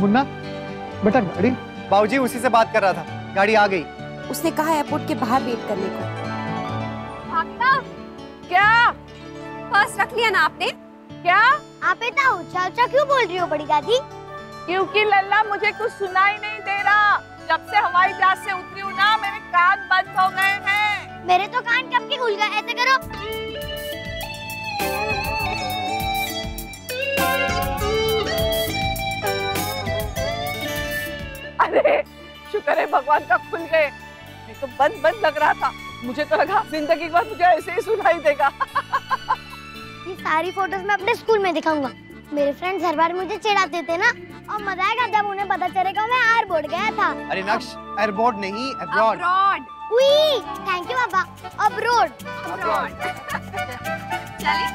मुन्ना बेटा गाड़ी। बाबूजी उसी से बात कर रहा था, गाड़ी आ गई। उसने कहा एयरपोर्ट के बाहर वेट करने को। क्या पर्स रख लिया ना आपने? क्या आप इतना ऊंचा ऊंचा क्यों बोल रही हो बड़ी दादी? क्योंकि लल्ला मुझे कुछ सुनाई नहीं दे रहा। जब से हवाई जहाज से उतरी हूँ ना, मेरे कान बंद हो गए हैं। मेरे तो कान कब के खुल गए, ऐसे करो। अरे शुक्र है भगवान का खुल गए, नहीं तो बंद बंद लग रहा था। मुझे तो लगा जिंदगी के बाद मुझे ऐसे ही सुनाई देगा। ये सारी फोटोज मैं अपने स्कूल में दिखाऊंगा। मेरे फ्रेंड्स हर बार मुझे चिढ़ाते थे ना, और मजा आएगा जब उन्हें पता चलेगा मैं एयरपोर्ट गया था। अरे नक्श, एयरपोर्ट नहीं, अब्रॉड। उई, थैंक यू पापा। अब्रॉड। चलिए।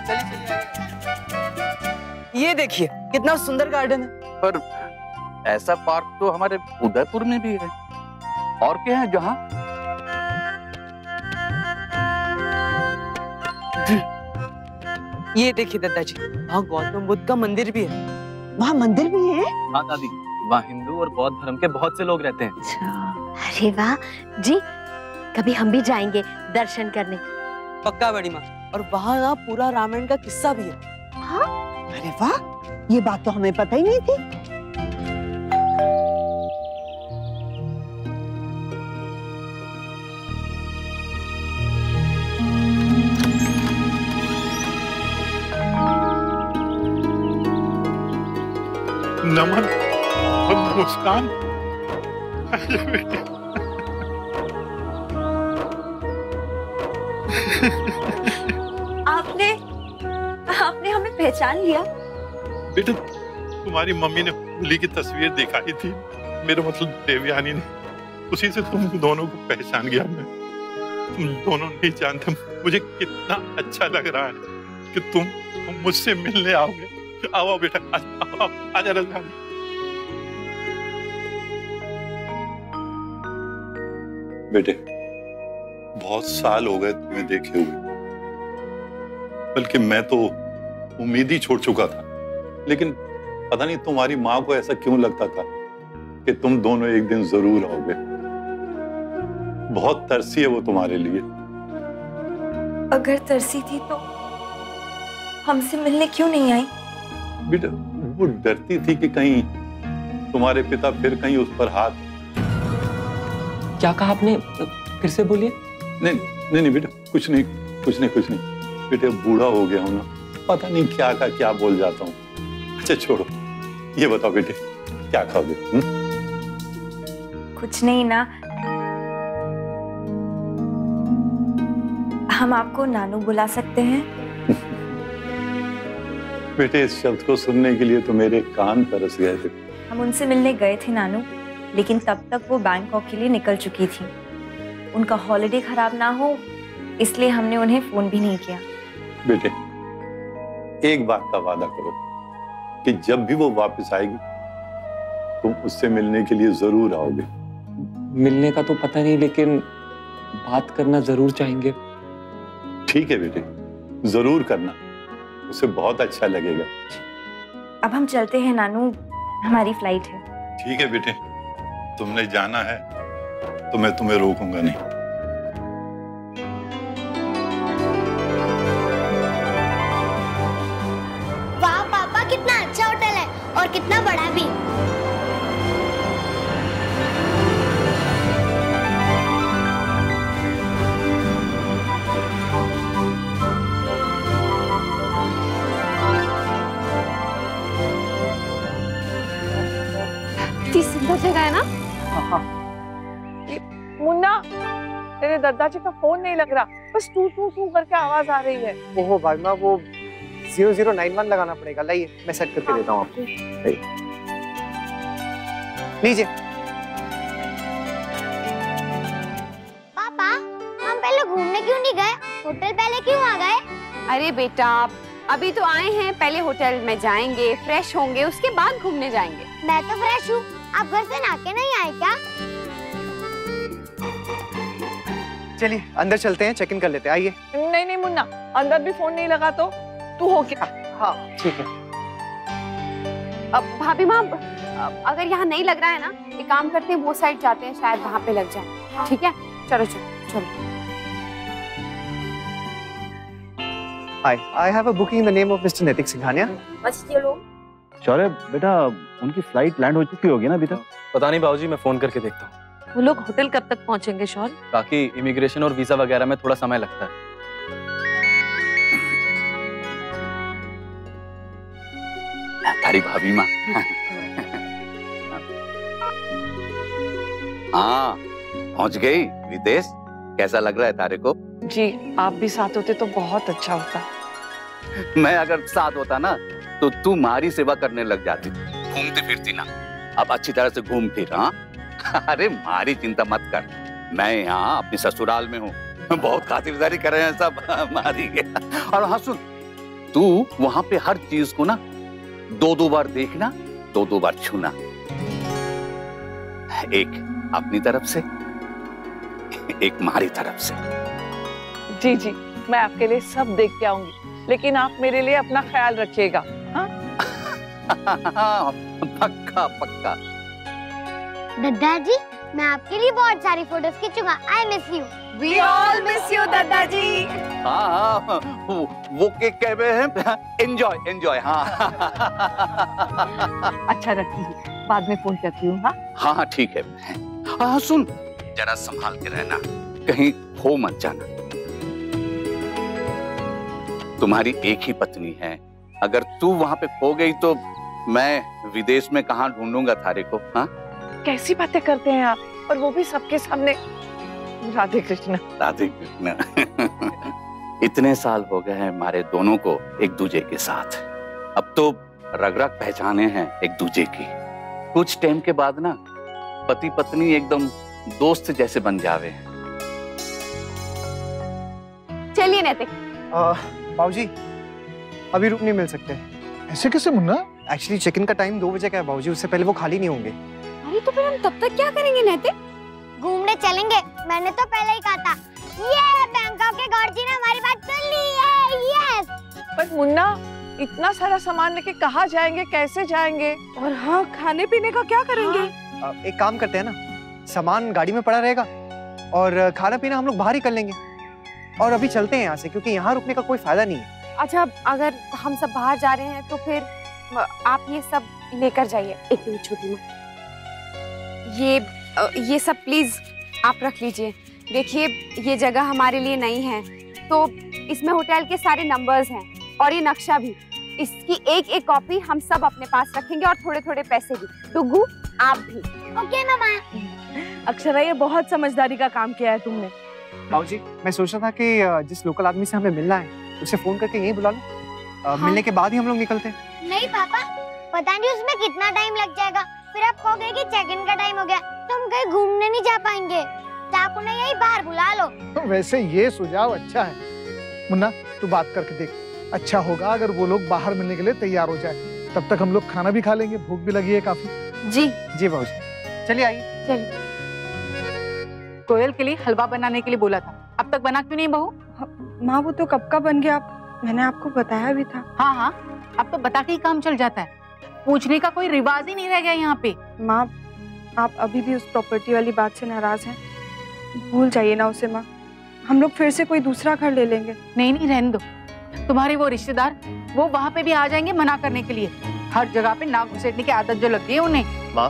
ये देखिए कितना सुंदर गार्डन है। पर ऐसा पार्क तो हमारे उदयपुर में भी है। और क्या है जहाँ? ये देखिए दादाजी, वहाँ गौतम बुद्ध का मंदिर भी है। वहाँ मंदिर भी है? हाँ दादी, वहाँ हिंदू और बौद्ध धर्म के बहुत से लोग रहते हैं। अरे वाह जी, कभी हम भी जाएंगे दर्शन करने। पक्का बड़ी माँ। और वहाँ ना पूरा रामायण का किस्सा भी है। हाँ? अरे वाह, ये बात तो हमें पता ही नहीं थी। नमन और मुस्कान। आपने हमें पहचान लिया? बेटा, तुम्हारी मम्मी ने होली की तस्वीर दिखाई थी, मेरा मतलब देवयानी ने, उसी से तुम दोनों को पहचान गया मैं। तुम दोनों नहीं जानते मुझे कितना अच्छा लग रहा है कि तुम मुझसे मिलने आओगे। आओ बेटा, आजा रंगा। बेटे, बहुत साल हो गए तुम्हें देखे हुए, बल्कि मैं तो उम्मीद ही छोड़ चुका था। लेकिन पता नहीं तुम्हारी माँ को ऐसा क्यों लगता था कि तुम दोनों एक दिन जरूर आओगे। बहुत तरसी है वो तुम्हारे लिए। अगर तरसी थी तो हमसे मिलने क्यों नहीं आई? बेटा, वो डरती थी कि कहीं तुम्हारे पिता फिर कहीं उस पर हाथ। क्या कहा आपने? फिर से बोलिए। नहीं बेटा, कुछ नहीं। बेटे, बूढ़ा हो गया हूं ना, पता नहीं क्या का क्या बोल जाता हूँ। अच्छा छोड़ो, ये बताओ बेटे, क्या खाओगे? कुछ नहीं ना, हम आपको नानू बुला सकते हैं? बेटे, इस शब्द को सुनने के लिए तो मेरे कान तरस गए थे। हम उनसे मिलने गए थे नानू, लेकिन तब तक वो बैंकॉक के लिए निकल चुकी थी। उनका हॉलिडे खराब ना हो इसलिए हमने उन्हें फोन भी नहीं किया। बेटे, एक बात का वादा करो कि जब भी वो वापस आएगी तुम उससे मिलने के लिए जरूर आओगे। मिलने का तो पता नहीं, लेकिन बात करना जरूर चाहेंगे। ठीक है बेटे, जरूर करना, उसे बहुत अच्छा लगेगा। अब हम चलते हैं नानू, हमारी फ्लाइट है। ठीक है बेटे, तुमने जाना है तो मैं तुम्हें रोकूंगा नहीं। वाह पापा, कितना अच्छा होटल है और कितना बड़ा भी। सुंदर जगह है ना? मुन्ना, तेरे दादाजी का फोन नहीं लग रहा, बस टू टू टू करके आवाज आ रही है। ओहो भाई माँ, वो 0091 लगाना पड़ेगा। लाइए, मैं सेट करके देता हूँ आपको। लीजिए। पापा, हम पहले घूमने क्यों नहीं गए? होटल पहले क्यों आ गए? अरे बेटा, अभी तो आए हैं, पहले होटल में जाएंगे, फ्रेश होंगे, उसके बाद घूमने जाएंगे। मैं तो फ्रेश हूँ, आप घर से नहा के नहीं आए क्या? चलिए अंदर चलते हैं, चेक इन कर लेते हैं। आइए। नहीं मुन्ना, अंदर भी फोन नहीं लगा तो तू हो क्या? हाँ ठीक है। अब भाभी माँ, अगर यहाँ नहीं लग रहा है ना, एक काम करते हैं वो साइड जाते हैं, शायद वहाँ पे लग जाए। ठीक है, चलो चलो चलो। Hi, I have a booking in the name of Mr. Naitik Singhania. बस चलो। शौर्य बेटा, उनकी फ्लाइट लैंड हो चुकी होगी ना अभी तक? पता नहीं बाबूजी, मैं फोन करके देखता हूँ। वो लोग होटल कब तक पहुंचेंगे शौर्य? ताकि इमिग्रेशन और वीजा वगैरह में थोड़ा समय लगता है। तारी भाभी माँ। हाँ, पहुंच गई विदेश। कैसा लग रहा है तारे को? जी, आप भी साथ होते तो बहुत अच्छा होता। मैं अगर साथ होता ना तो तू हमारी सेवा करने लग जाती, घूमती फिरती ना। अब अच्छी तरह से घूम फिर। हाँ, अरे हमारी चिंता मत कर, मैं यहाँ अपने ससुराल में हूँ, बहुत खातिरदारी कर रहे हैं सब हमारी। और हाँ सुन, तू वहाँ पे हर चीज को ना दो बार देखना, दो बार छूना। एक अपनी तरफ से, एक हमारी तरफ से। जी जी, मैं आपके लिए सब देख के आऊंगी, लेकिन आप मेरे लिए अपना ख्याल रखिएगा। हाँ? पक्का पक्का। दादाजी, मैं आपके लिए बहुत सारी photos खींचूंगा। I miss you. We all miss you, दादाजी। हाँ, वो केक कह रहे हैं, एंजॉय एंजॉय। हाँ अच्छा रखिए, बाद में फोन करती हूँ। हाँ हाँ ठीक है। हाँ सुन, जरा संभाल के रहना, कहीं खो मत जाना। तुम्हारी एक ही पत्नी है, अगर तू वहाँ पे खो गई तो मैं विदेश में कहाँ ढूंढूंगा थारे को? हाँ, कैसी बातें करते हैं आप, और वो भी सबके सामने। राधे कृष्ण। राधे कृष्ण। इतने साल हो गए हैं हमारे दोनों को एक दूजे के साथ, अब तो रग रग पहचाने हैं एक दूजे की। कुछ टाइम के बाद ना पति पत्नी एकदम दोस्त जैसे बन जावे। चलिए नैतिक। बाबूजी, अभी रुक नहीं मिल सकते। ऐसे कैसे मुन्ना? एक्चुअली चेक इन का टाइम 2 बजे का है बाबूजी, उससे पहले वो खाली नहीं होंगे। अरे तो फिर हम तब तक क्या करेंगे नैतिक? घूमने चलेंगे, मैंने तो पहले ही कहा था। ये बैंकॉक के गॉर्जी ने हमारी बात सुन ली है। यस। पर मुन्ना, इतना सारा सामान लेके कहाँ जाएंगे, कैसे जाएंगे? और हाँ, खाने पीने का क्या करेंगे? एक काम करते हैं ना, सामान गाड़ी में पड़ा रहेगा और खाना पीना हम लोग बाहर ही कर लेंगे। और अभी चलते हैं यहाँ से, क्योंकि यहाँ रुकने का कोई फायदा नहीं है। अच्छा, अगर हम सब बाहर जा रहे हैं तो फिर आप ये सब लेकर जाइए। एक मिनट छोटी माँ, ये सब प्लीज आप रख लीजिए। देखिए, ये जगह हमारे लिए नई है, तो इसमें होटल के सारे नंबर्स हैं और ये नक्शा भी। इसकी एक एक कॉपी हम सब अपने पास रखेंगे और थोड़े थोड़े पैसे भी। डुगू, आप भी। ओके मामा। अक्षरा, ये बहुत समझदारी का काम किया है तुमने। बाबूजी, मैं सोच रहा था कि जिस लोकल आदमी से हमें मिलना है उसे फोन करके यहीं बुला लो। हाँ। मिलने के बाद ही हम लोग निकलते हैं। नहीं पापा, पता नहीं उसमें कितना टाइम लग जाएगा। फिर आप कहोगे कि चेक इन का टाइम हो गया, तो हम कहीं घूमने नहीं जा पाएंगे। तो आप उन्हें यही बाहर बुला लो। तो वैसे ये सुझाव अच्छा है मुन्ना, तू बात करके देख। अच्छा होगा अगर वो लोग बाहर मिलने के लिए तैयार हो जाए, तब तक हम लोग खाना भी खा लेंगे, भूख भी लगी है काफी। जी जी बाबूजी, चलिए आइए। चलिए। कोयल के लिए हलवा बनाने के लिए बोला था, अब तक बना क्यों नहीं बहू? माँ, वो तो कब का बन गया, मैंने आपको बताया भी था। हाँ हाँ, अब तो बता के ही काम चल जाता है, पूछने का कोई रिवाज ही नहीं रह गया यहाँ पे। माँ, आप अभी भी उस प्रॉपर्टी वाली बात से नाराज हैं? भूल जाइए ना उसे माँ, हम लोग फिर से कोई दूसरा घर ले लेंगे। नहीं नहीं, रहने दो। तुम्हारे वो रिश्तेदार, वो वहाँ पे भी आ जाएंगे मना करने के लिए। हर जगह पे नाक घुसेड़ने की आदत जो लग गई है उन्हें। माँ,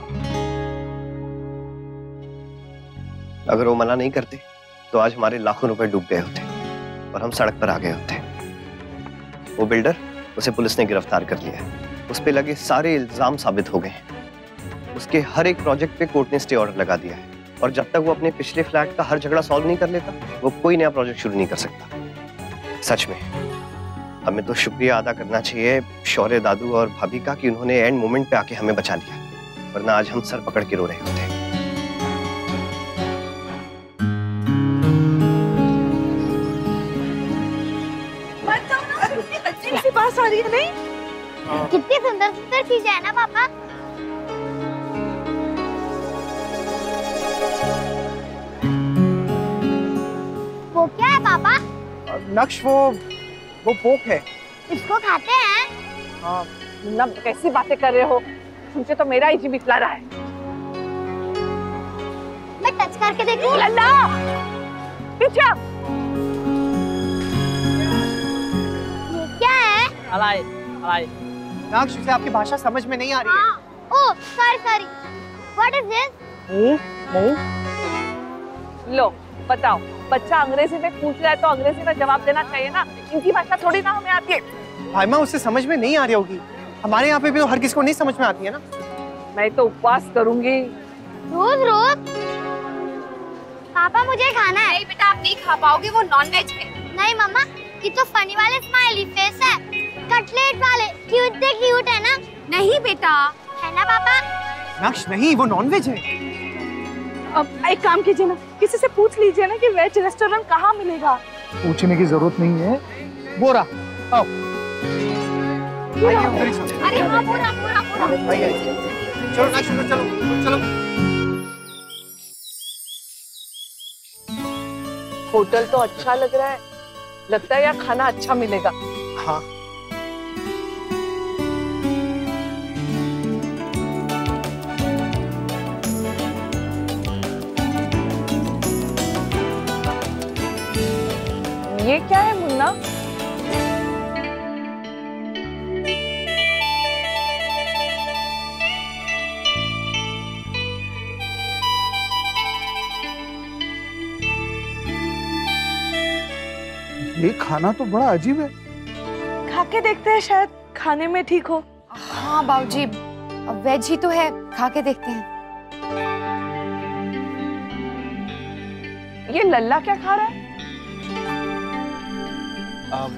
अगर वो मना नहीं करते तो आज हमारे लाखों रुपए डूब गए होते और हम सड़क पर आ गए होते। वो बिल्डर, उसे पुलिस ने गिरफ्तार कर लिया है, उस पे लगे सारे इल्जाम साबित हो गए। उसके हर एक प्रोजेक्ट पे कोर्ट ने स्टे ऑर्डर लगा दिया है, और जब तक वो अपने पिछले फ्लैट का हर झगड़ा सॉल्व नहीं कर लेता, वो कोई नया प्रोजेक्ट शुरू नहीं कर सकता। सच में हमें तो शुक्रिया अदा करना चाहिए शौर्य दादू और भाभी का कि उन्होंने एंड मोमेंट पे आके हमें बचा लिया, वरना आज हम सर पकड़ के रो रहे होते। पास आ रही है नहीं? कितनी सुंदर सुंदर चीजें है ना पापा। वो क्या है पापा? नक्श, वो पोक है। इसको खाते हैं? हाँ, कैसी बातें कर रहे हो? मुझे तो मेरा ही जी बिकला रहा है। मैं टच करके देखूं? लल्ला पीछे। ये क्या है? अलाई अलाई नाक्ष, उसे आपकी भाषा समझ में नहीं आ रही है। Oh sorry what is this? लो बताओ, बच्चा अंग्रेजी में पूछ रहा है तो अंग्रेजी में जवाब देना चाहिए ना, इनकी भाषा थोड़ी ना हमें आती है। भाई माँ, उसे समझ में नहीं आ रही होगी। हमारे यहाँ पे भी तो हर किसी को नहीं समझ में आती है ना। मैं तो उपवास करूंगी। रोज रोज? पापा मुझे खाना है। नहीं बेटा, आप नहीं खा पाओगे, वो नॉनवेज है। नहीं मम्मा, ये तो फनी वाले स्माइली फेस है, कटलेट वाले क्यूट है ना? नहीं बेटा, है ना पापा? नाक्ष नहीं, वो नॉनवेज है। अब एक काम कीजिए ना, किसी से पूछ लीजिए ना कि वेज रेस्टोरेंट कहाँ मिलेगा। पूछने की जरूरत नहीं है। बोरा आओ। अरे हाँ, पूरा पूरा पूरा। चलो नाक्ष, चलो चलो। होटल तो अच्छा लग रहा है, लगता है यहाँ खाना अच्छा मिलेगा। हाँ ये क्या है मुन्ना? ये खाना तो बड़ा अजीब है। खा के देखते हैं, शायद खाने में ठीक हो। हाँ बाबूजी, वेज ही तो है, खा के देखते हैं। ये लल्ला क्या खा रहा है?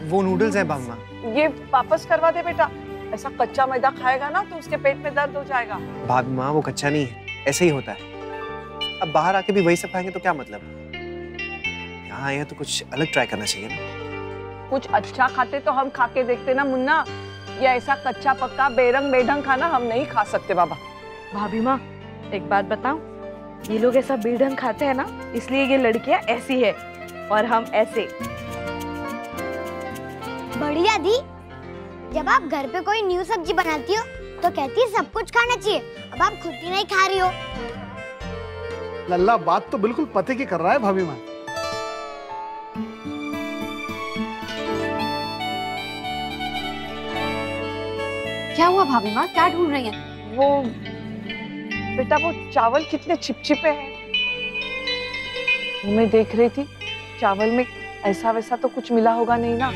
वो नूडल्स हैं भाभी। ये वापस करवा दे बेटा, ऐसा कच्चा मैदा खाएगा ना तो उसके पेट में दर्द हो जाएगा। भाभी माँ, वो कच्चा नहीं है, ऐसे ही होता है। अब बाहर आके भी वही सब खाएंगे तो क्या मतलब? यहाँ आए हैं तो कुछ अलग ट्राई करना चाहिए ना। कुछ अच्छा खाते तो हम खा के देखते ना मुन्ना। ये ऐसा कच्चा पक्का बेरंग बेढंग खाना हम नहीं खा सकते बाबा। भाभी माँ, एक बात बताऊं, ये लोग ऐसा बेढंग खाते हैं ना, इसलिए ये लड़कियां ऐसी है और हम ऐसे। बड़ी दादी, जब आप घर पे कोई न्यू सब्जी बनाती हो तो कहती है सब कुछ खाना चाहिए, अब आप खुद ही नहीं खा रही हो। लल्ला बात तो बिल्कुल पते की कर रहा है भाभी माँ। क्या हुआ भाभी माँ, क्या ढूंढ रही हैं? वो बेटा, वो चावल कितने चिपचिपे हैं। मैं देख रही थी, चावल में ऐसा वैसा तो कुछ मिला होगा नहीं ना?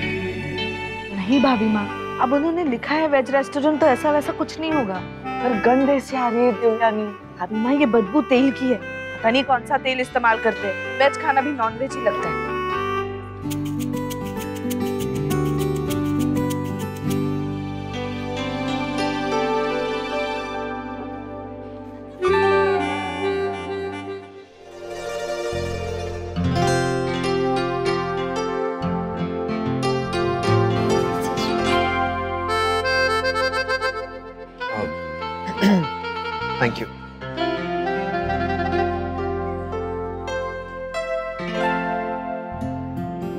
नहीं भाभी माँ, अब उन्होंने लिखा है वेज रेस्टोरेंट, तो ऐसा वैसा कुछ नहीं होगा। पर गंध ऐसी आ रही है देवयानी। भाभी माँ, ये बदबू तेल की है, पता नहीं कौन सा तेल इस्तेमाल करते हैं। वेज खाना भी नॉन वेज ही लगता है। Thank you.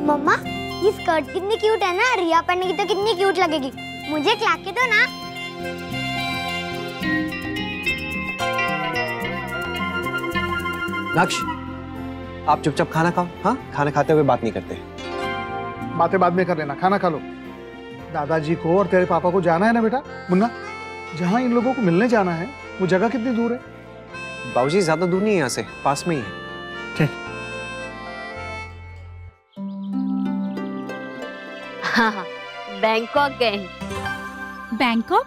मम्मा, ये स्कर्ट कितनी क्यूट है ना, रिया पहनेगी तो कितनी क्यूट लगेगी। मुझे खिला के दो ना। नाक्ष, आप चुपचाप खाना खाओ। हाँ, खाना खाते हुए बात नहीं करते। बातें बाद में कर लेना, खाना खा लो। दादाजी को और तेरे पापा को जाना है ना बेटा। मुन्ना, जहाँ इन लोगों को मिलने जाना है वो जगह कितनी दूर है? बाबूजी, ज्यादा दूर नहीं है यहाँ से, पास में ही है। ठीक। हाँ हाँ, बैंकॉक गए हैं। बैंकॉक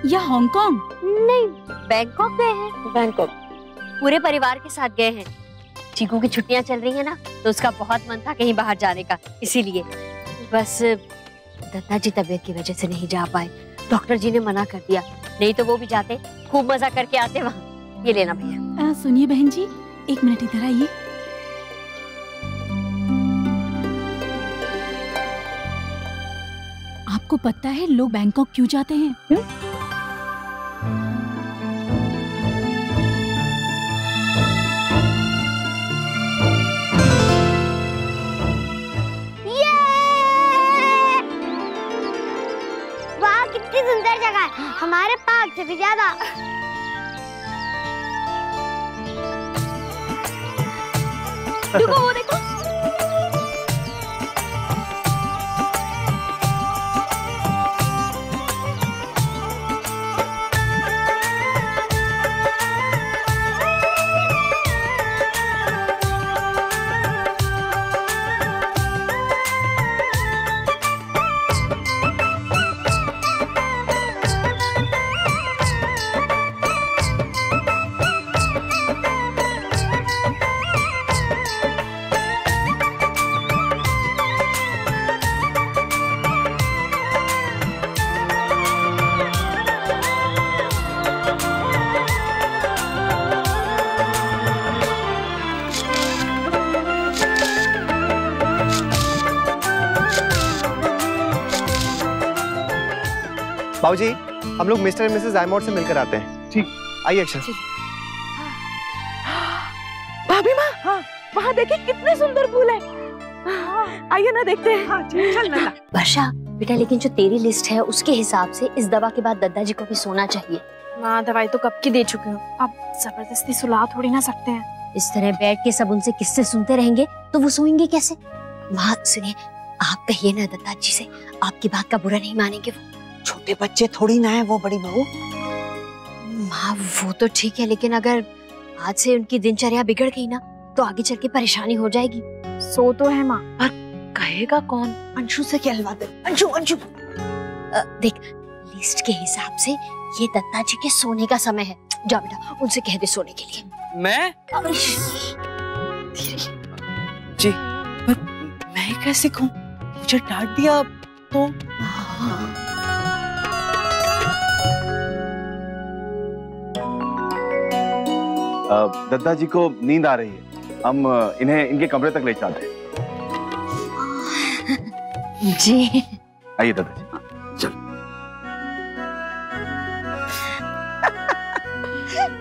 या हांगकांग? नहीं, बैंकॉक गए हैं। बैंकॉक पूरे परिवार के साथ गए हैं। चीकू की छुट्टियां चल रही है ना, तो उसका बहुत मन था कहीं बाहर जाने का, इसीलिए। बस दत्ता जी तबीयत की वजह से नहीं जा पाए, डॉक्टर जी ने मना कर दिया, नहीं तो वो भी जाते, खूब मजा करके आते वहाँ। ये लेना भैया। सुनिए बहन जी, एक मिनट इधर आइए। आपको पता है लोग बैंकॉक क्यों जाते हैं? वाह, कितनी सुंदर जगह है, हमारे पार्क से भी ज्यादा। देखो वो देखो। बाबूजी, हम लोग मिस्टर एंड मिसेस जायमोड से मिलकर आते हैं। ठीक, आइए अक्षर। भाभी माँ, हाँ, वहाँ देखिए कितने सुंदर फूल है। आइए ना देखते हैं। हाँ, चल ना। वर्षा बेटा, लेकिन जो तेरी लिस्ट है उसके हिसाब से इस दवा के बाद दादाजी को भी सोना चाहिए। माँ, दवाई तो कब की दे चुकी हूँ, अब जबरदस्ती सुला थोड़ी ना सकते हैं। इस तरह बैठ के सब उनसे किस्से सुनते रहेंगे तो वो सोएंगे कैसे? माँ सुनिए, आप कहिए ना दादाजी से, आपकी बात का बुरा नहीं मानेंगे वो। छोटे बच्चे थोड़ी ना है वो, बड़ी बहू। माँ वो तो ठीक है, लेकिन अगर आज से उनकी दिनचर्या बिगड़ गई ना तो आगे चल के परेशानी हो जाएगी। सो तो है माँ, पर कहेगा कौन? अंशु से कहलवा दे। अंशु अंशु देख, लिस्ट के हिसाब से ये दत्ता जी के सोने का समय है। जा बेटा, उनसे कह दे सोने के लिए। मैं? जी, पर मैं कैसे कहूँ? मुझे डांट दिया तो। दद्दा जी को नींद आ रही है, हम इन्हें इनके कमरे तक ले चलते हैं। जी आइए दादा जी, चल।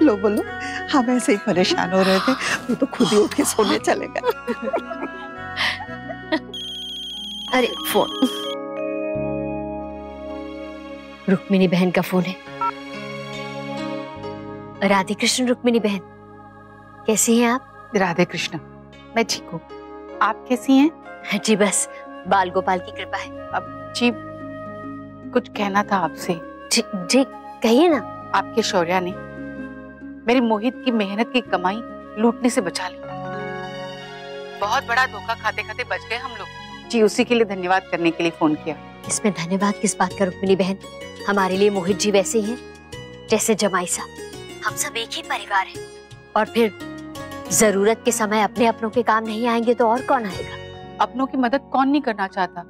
लो बोलो, हम ऐसे ही परेशान हो रहे थे, वो तो खुद ही उठ के सोने चले गए। अरे फोन, रुक्मिणी बहन का फोन है। राधे कृष्ण रुक्मिणी बहन, कैसी हैं आप? राधे कृष्ण, मैं ठीक हूँ, आप कैसी हैं? जी बस बाल गोपाल की कृपा है। अब जी कुछ कहना था आपसे। जी जी कहिए ना। आपके शौर्या ने मेरी मोहित की मेहनत की कमाई लूटने से बचा ली। बहुत बड़ा धोखा खाते खाते बच गए हम लोग। जी उसी के लिए धन्यवाद करने के लिए फोन किया। इसमें धन्यवाद किस बात का रुक्मिणी बहन, हमारे लिए मोहित जी वैसे हैं जैसे जमाई साहब। हम सब एक ही परिवार है, और फिर जरूरत के समय अपने अपनों के काम नहीं आएंगे तो और कौन आएगा? अपनों की मदद कौन नहीं करना चाहता,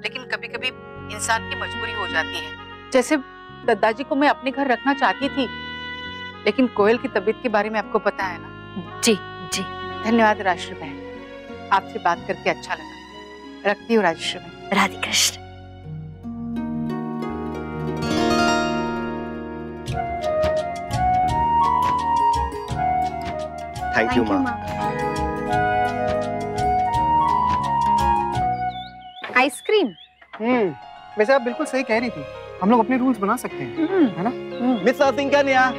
लेकिन कभी कभी इंसान की मजबूरी हो जाती है। जैसे दादाजी को मैं अपने घर रखना चाहती थी, लेकिन कोयल की तबीयत के बारे में आपको पता है ना। जी जी धन्यवाद राजश्री बहन, आपसे बात करके अच्छा लगा। रखती हूँ राजश्री बहन। राधे कृष्ण। थैंक यू माँ। आइसक्रीम? वैसे आप बिल्कुल सही कह रही थी, हम लोग अपने रूल्स बना सकते हैं, है ना? Mister Singhania,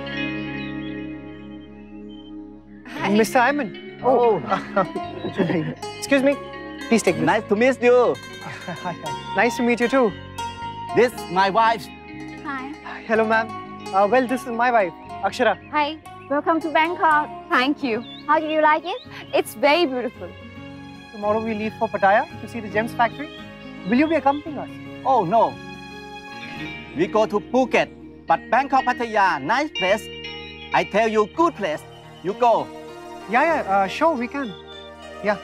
mister Ayman, excuse me, please take this. nice to meet you. Nice to meet you too. This my wife. Hi. Hello ma'am. Well, this is my wife, Akshara. Hi. Welcome to Bangkok. Thank you. How did you like it? It's very beautiful. Tomorrow we leave for Pattaya to see the gems factory. Will you be accompanying us? Oh no, we go to Phuket, but Bangkok Pattaya, nice place. I tell you, good place. You go. Yeah, sure, we can. Yeah.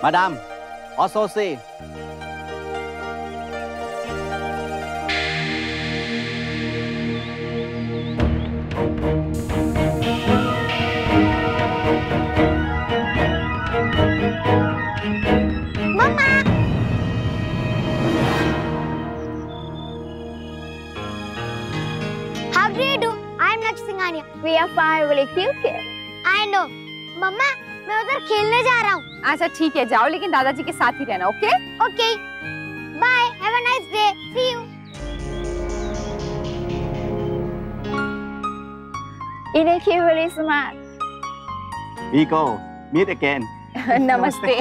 Madam, also see. How do you do? I'm Lakshmi Singhania. We are fine. Will you feel it? I know. मम्मा, मैं उधर खेलने जा रहा हूँ। अच्छा ठीक है, जाओ, लेकिन दादाजी के साथ ही रहना, okay? Okay. Bye. Have a nice day. See you. ये देखिए बड़े स्मार्ट। Vico, meet again. नमस्ते।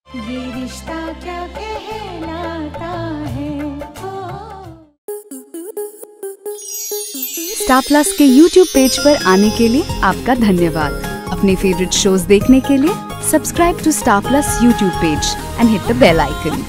ये रिश्ता क्या कहलाता है। स्टार प्लस के YouTube पेज पर आने के लिए आपका धन्यवाद। अपने फेवरेट शोज देखने के लिए subscribe to Star Plus YouTube page and hit the bell icon.